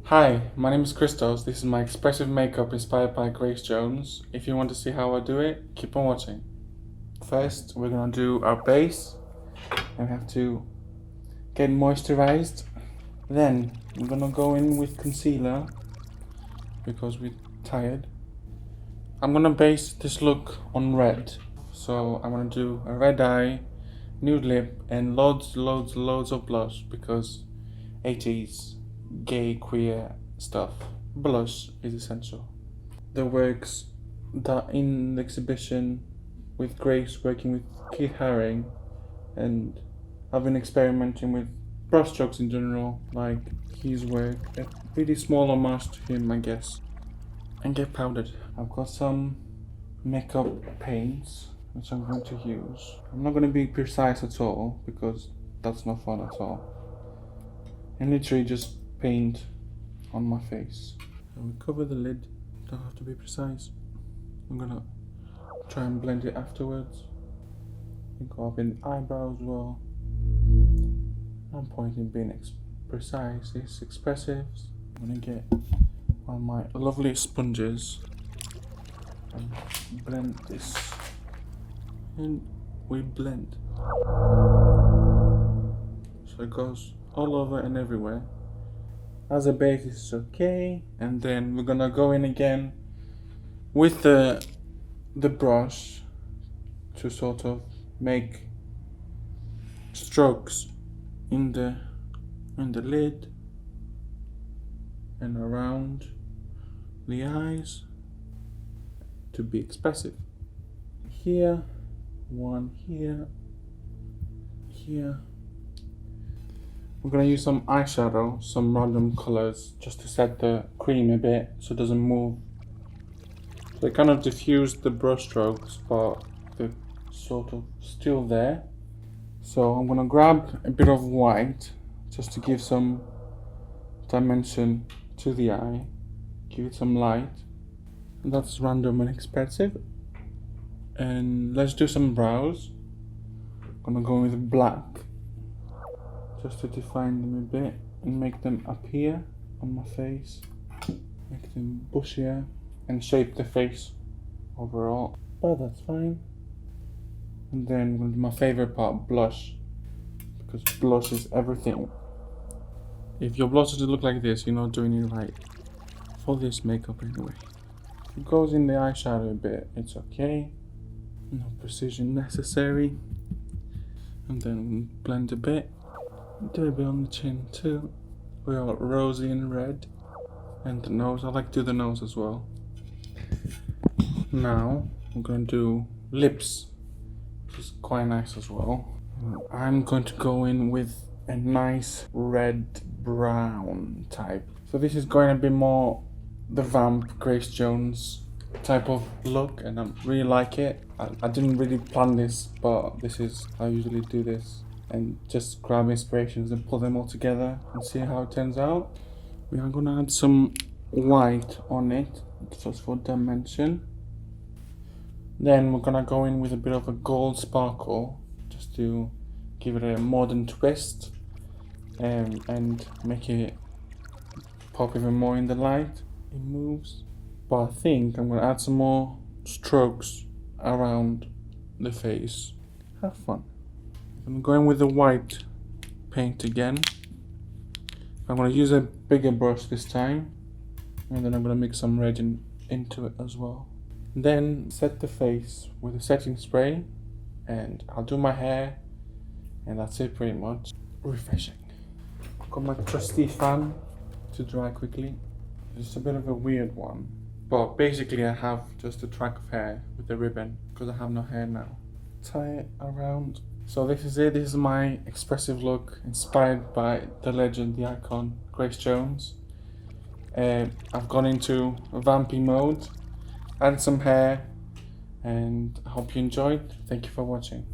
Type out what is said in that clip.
Hi, my name is Christos. This is my expressive makeup inspired by Grace Jones. If you want to see how I do it, keep on watching. First, we're gonna do our base, and we have to get moisturized. Then, we're gonna go in with concealer, because we're tired. I'm gonna base this look on red. So, I'm gonna do a red eye, nude lip, and loads of blush, because 80s gay queer stuff. Blush is essential. The works that in the exhibition with Grace working with Keith Haring, and I've been experimenting with brushstrokes in general, like his work, a pretty small homage to him, I guess. And get powdered. I've got some makeup paints which I'm going to use. I'm not going to be precise at all because that's not fun at all. And literally just paint on my face. I will cover the lid, don't have to be precise. I'm gonna try and blend it afterwards. Go up in eyebrow as well. No point in being precise, it's expressives. I'm gonna get one of my lovely sponges and blend this. And we blend. So it goes all over and everywhere. As a base is okay, and then we're gonna go in again with the brush to sort of make strokes in the lid and around the eyes to be expressive. Here, one here, here. We're going to use some eyeshadow, some random colors, just to set the cream a bit so it doesn't move. So it kind of diffused the brush strokes, but they're sort of still there. So I'm going to grab a bit of white just to give some dimension to the eye, give it some light. And that's random and expressive. And let's do some brows. I'm going to go with black, just to define them a bit and make them appear on my face, make them bushier and shape the face overall, but that's fine. And then my favorite part, blush, because blush is everything. If your blush doesn't look like this, you're not doing it right for this makeup anyway. If it goes in the eyeshadow a bit, it's okay, no precision necessary. And then blend a bit. Do a bit on the chin too. We're all rosy and red. And the nose, I like to do the nose as well. Now, I'm going to do lips, which is quite nice as well. I'm going to go in with a nice red brown type. So this is going to be more the vamp Grace Jones type of look, and I really like it. I didn't really plan this, but this is how I usually do this. And just grab inspirations and pull them all together and see how it turns out. We are gonna add some white on it just for dimension. Then we're gonna go in with a bit of a gold sparkle just to give it a modern twist, and make it pop even more in the light. It moves. But I think I'm gonna add some more strokes around the face. Have fun. I'm going with the white paint again. I'm going to use a bigger brush this time, and then I'm going to mix some red into it as well. Then set the face with a setting spray, and I'll do my hair, and that's it pretty much. Refreshing. I've got my trusty fan to dry quickly. It's a bit of a weird one, but basically I have just a track of hair with a ribbon because I have no hair now. Tie it around. So this is it. This is my expressive look inspired by the legend, the icon, Grace Jones. I've gone into a vampy mode, added some hair, and I hope you enjoyed. Thank you for watching.